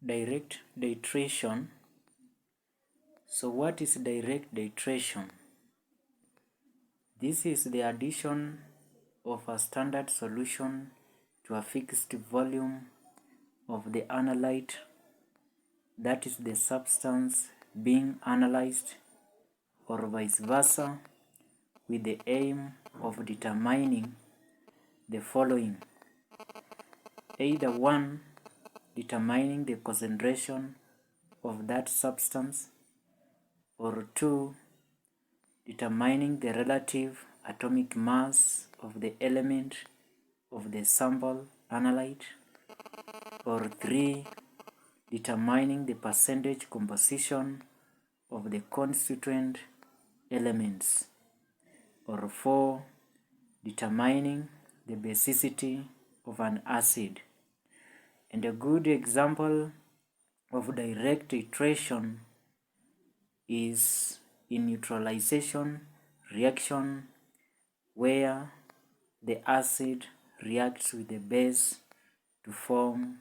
Direct titration. So what is direct titration? This is the addition of a standard solution to a fixed volume of the analyte, that is the substance being analyzed, or vice versa, with the aim of determining the following: either 1. Determining the concentration of that substance, or 2. Determining the relative atomic mass of the element of the sample analyte, or 3. Determining the percentage composition of the constituent elements, or 4. Determining the basicity of an acid. And a good example of direct titration is in neutralization reaction, where the acid reacts with the base to form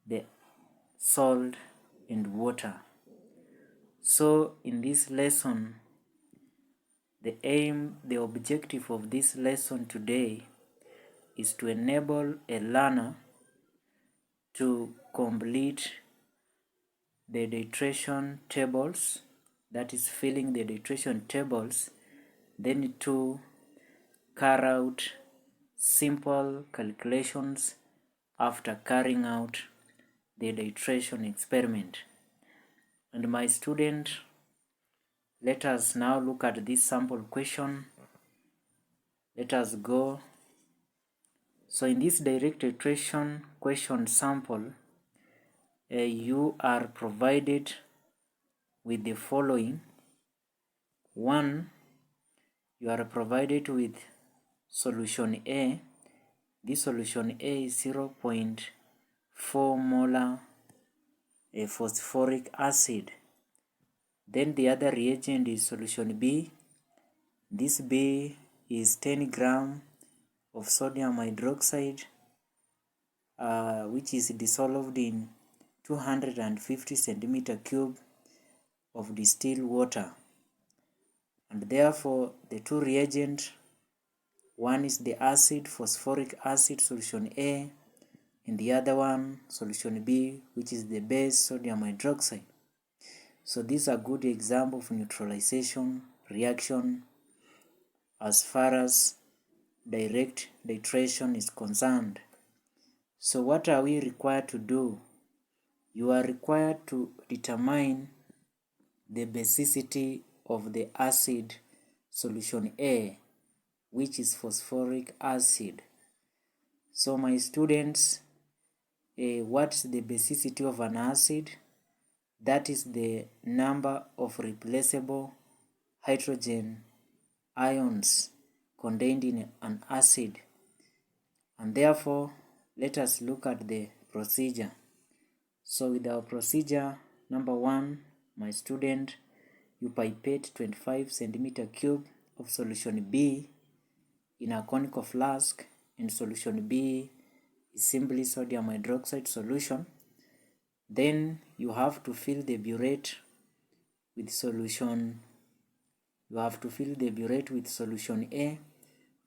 the salt and water. So in this lesson, the objective of this lesson today is to enable a learner to complete the titration tables, that is filling the titration tables, then to carry out simple calculations after carrying out the titration experiment. And my student, let us now look at this sample question. Let us go. So in this direct titration question sample, you are provided with the following. 1. You are provided with solution A. This solution A is 0.4 molar phosphoric acid. Then the other reagent is solution B. This B is 10 gram of sodium hydroxide, which is dissolved in 250 centimeter cube of distilled water. And therefore the two reagents, one is the acid, phosphoric acid, solution A, and the other one, solution B, which is the base, sodium hydroxide. So these are good examples of neutralization reaction as far as direct titration is concerned. So what are we required to do? You are required to determine the basicity of the acid solution A, which is phosphoric acid. So my students, what's the basicity of an acid? That is the number of replaceable hydrogen ions contained in an acid. And therefore, let us look at the procedure. So with our procedure, number 1, my student, you pipette 25 centimeter cube of solution B in a conical flask, and solution B is simply sodium hydroxide solution. Then you have to fill the burette with solution. You have to fill the burette with solution A,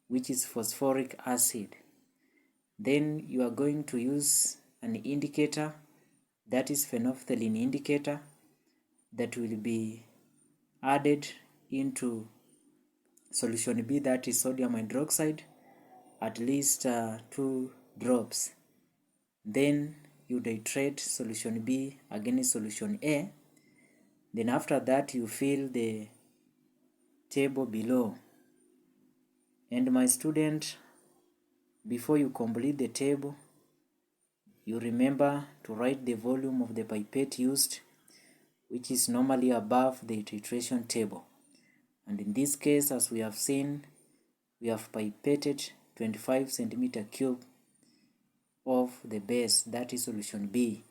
which is phosphoric acid. Then you are going to use an indicator, that is phenolphthalein indicator, that will be added into solution B, that is sodium hydroxide, at least 2 drops. Then you titrate solution B against solution A. Then after that you fill the table below. And my student, before you complete the table, you remember to write the volume of the pipette used, which is normally above the titration table. And in this case, as we have seen, we have pipetted 25 centimeter cube of the base, that is solution B,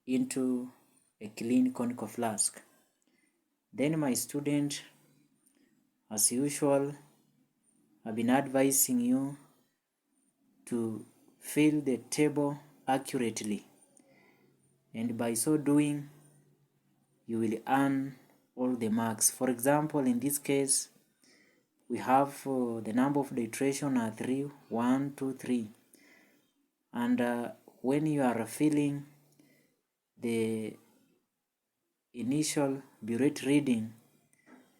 into a clean conical flask. Then my student, as usual, I've been advising you to fill the table accurately. and by so doing you will earn all the marks. For example, in this case we have the number of the iteration are 3, 1, 2, 3, and when you are filling the initial burette reading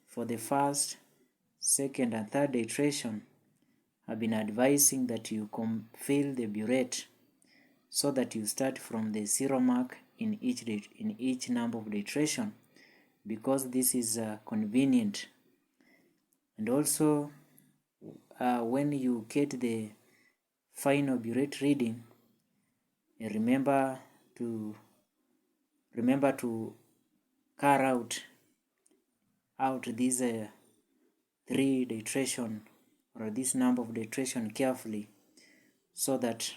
for the first, second and third iteration, I've been advising that you fill the burette so that you start from the 0 mark in each number of the iteration, because this is convenient. And also when you get the final burette reading, remember to carve out these 3 iteration or this number of iteration carefully, so that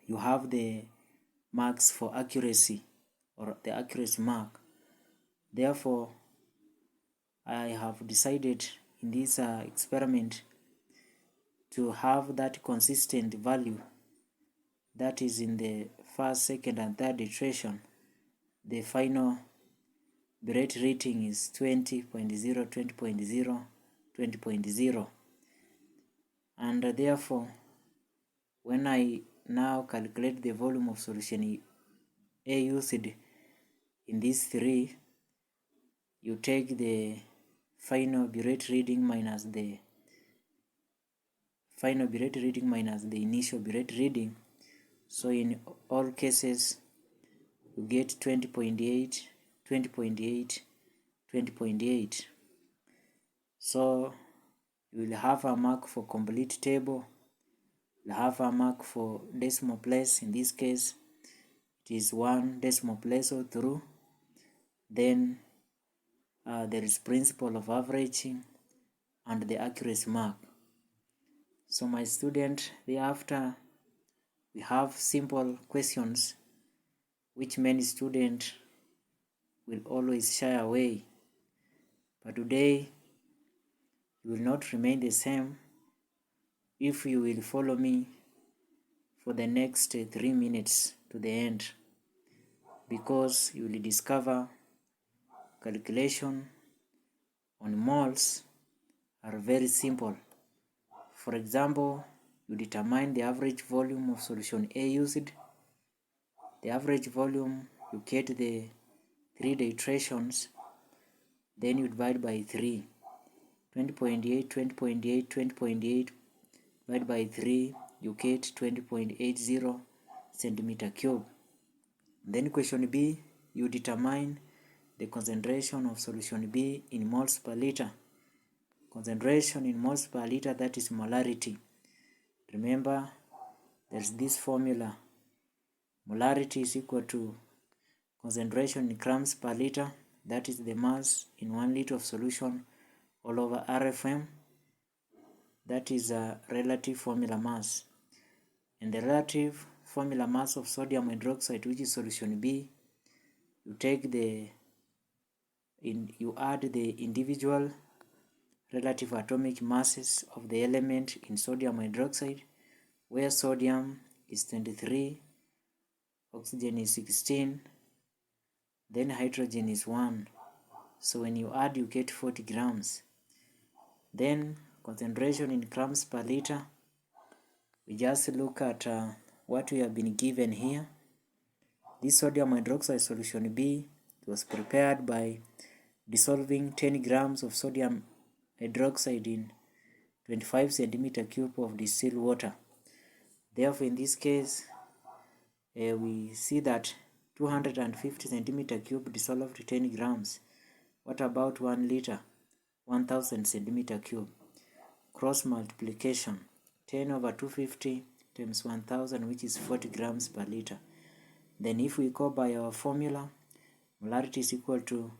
you have the marks for accuracy or the accuracy mark. Therefore, I have decided in this experiment to have that consistent value that is in the first, second and third iteration. The final burette rating is 20.0, 20.0, 20.0, and therefore when I now calculate the volume of solution A used in these 3, you take the final burette reading minus the initial burette reading. So in all cases you get 20.8, 20.8, 20.8. So you will have a mark for complete table, you'll have a mark for decimal place. In this case it is 1 decimal place or through. Then there is principle of averaging and the accuracy mark. So my student, thereafter we have simple questions which many students will always shy away, but today you will not remain the same if you will follow me for the next 3 minutes to the end, because you will discover calculation on moles are very simple. For example, you determine the average volume of solution A used. The average volume, you get the 3 iterations, then you divide by 3. 20.8, 20.8, 20.8 divided by 3, you get 20.80 centimeter cube. Then question B, you determine the concentration of solution B in moles per liter. Concentration in moles per liter, that is molarity. Remember, there's this formula. Molarity is equal to concentration in grams per liter, that is the mass in 1 liter of solution, all over RFM, that is a relative formula mass. And the relative formula mass of sodium hydroxide, which is solution B, you take you add the individual relative atomic masses of the element in sodium hydroxide, where sodium is 23, oxygen is 16, then hydrogen is 1. So when you add, you get 40 grams. Then concentration in grams per liter, we just look at what we have been given here. This sodium hydroxide solution B was prepared by dissolving 10 grams of sodium hydroxide in 25 centimeter cube of distilled water. Therefore, in this case, we see that 250 centimeter cube dissolved 10 grams. What about 1 liter? 1000 centimeter cube. Cross multiplication, 10 over 250 times 1000, which is 40 grams per liter. Then if we go by our formula, molarity is equal to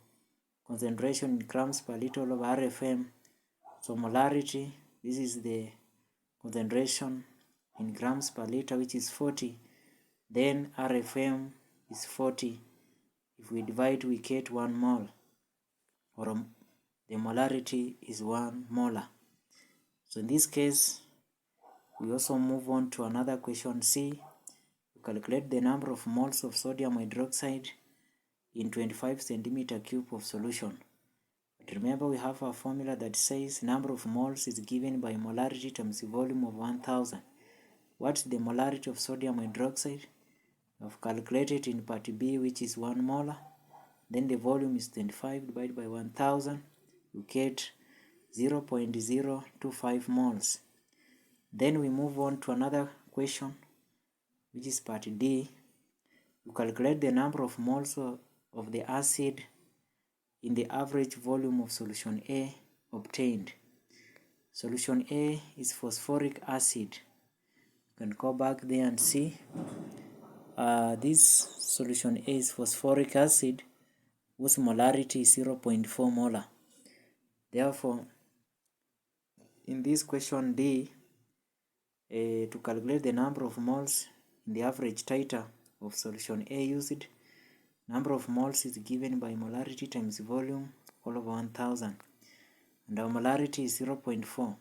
concentration in grams per liter over RFM. So molarity, this is the concentration in grams per liter, which is 40. Then RFM is 40. If we divide, we get 1 mole, or the molarity is 1 molar. So in this case, we also move on to another question C. calculate the number of moles of sodium hydroxide in 25 centimeter cube of solution. But remember, we have a formula that says number of moles is given by molarity times volume of 1000. What's the molarity of sodium hydroxide? I've calculated in part B, which is 1 molar. Then the volume is 25 divided by 1000. You get 0.025 moles. Then we move on to another question, which is part D. You calculate the number of moles of the acid in the average volume of solution A obtained. Solution A is phosphoric acid. You can go back there and see. This solution A is phosphoric acid whose molarity is 0.4 molar. Therefore, in this question D, to calculate the number of moles in the average titer of solution A used, number of moles is given by molarity times volume all over 1000, and our molarity is 0.4.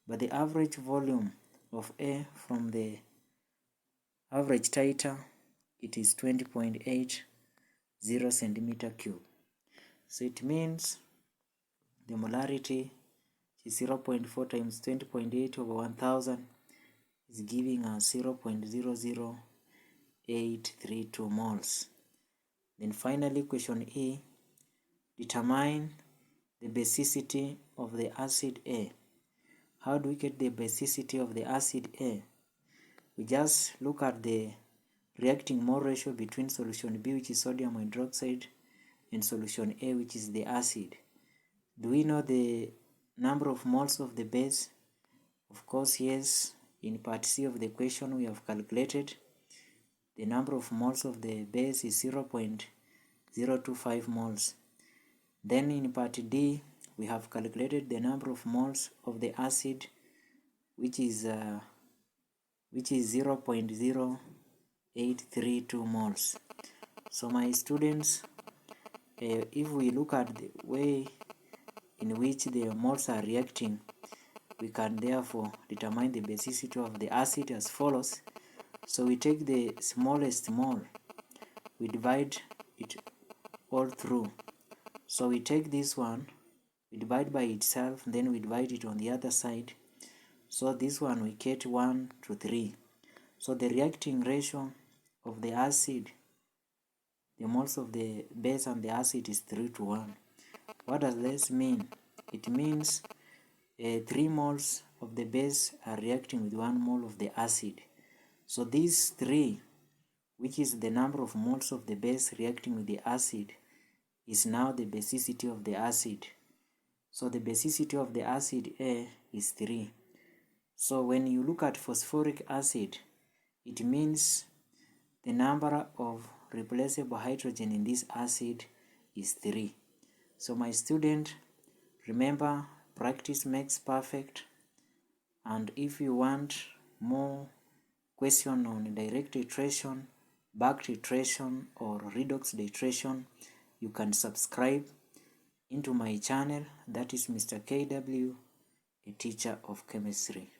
But the average volume of A from the average titer, it is 20.80 centimeter cube. So it means the molarity is 0.4 times 20.8 over 1000 is giving us 0.00832 moles. Then finally, question E, determine the basicity of the acid A. How do we get the basicity of the acid A? We just look at the reacting mole ratio between solution B, which is sodium hydroxide, and solution A, which is the acid. Do we know the number of moles of the base? Of course, yes. In part C of the question, we have calculated the number of moles of the base is 0.025 moles. Then in part D, we have calculated the number of moles of the acid, which is 0.0832 moles. So my students, if we look at the way in which the moles are reacting, we can therefore determine the basicity of the acid as follows. So we take the smallest mole, we divide it all through. So we take this one, we divide by itself, then we divide it on the other side. So this one we get 1 to 3. So the reacting ratio of the acid, the moles of the base and the acid, is 3 to 1. What does this mean? It means 3 moles of the base are reacting with 1 mole of the acid. So these 3, which is the number of moles of the base reacting with the acid, is now the basicity of the acid. So the basicity of the acid A is 3. So when you look at phosphoric acid, it means the number of replaceable hydrogen in this acid is 3. So my student, remember, practice makes perfect. And if you want more question on direct titration, back titration, or redox titration, you can subscribe into my channel. That is Mr. KW, a teacher of chemistry.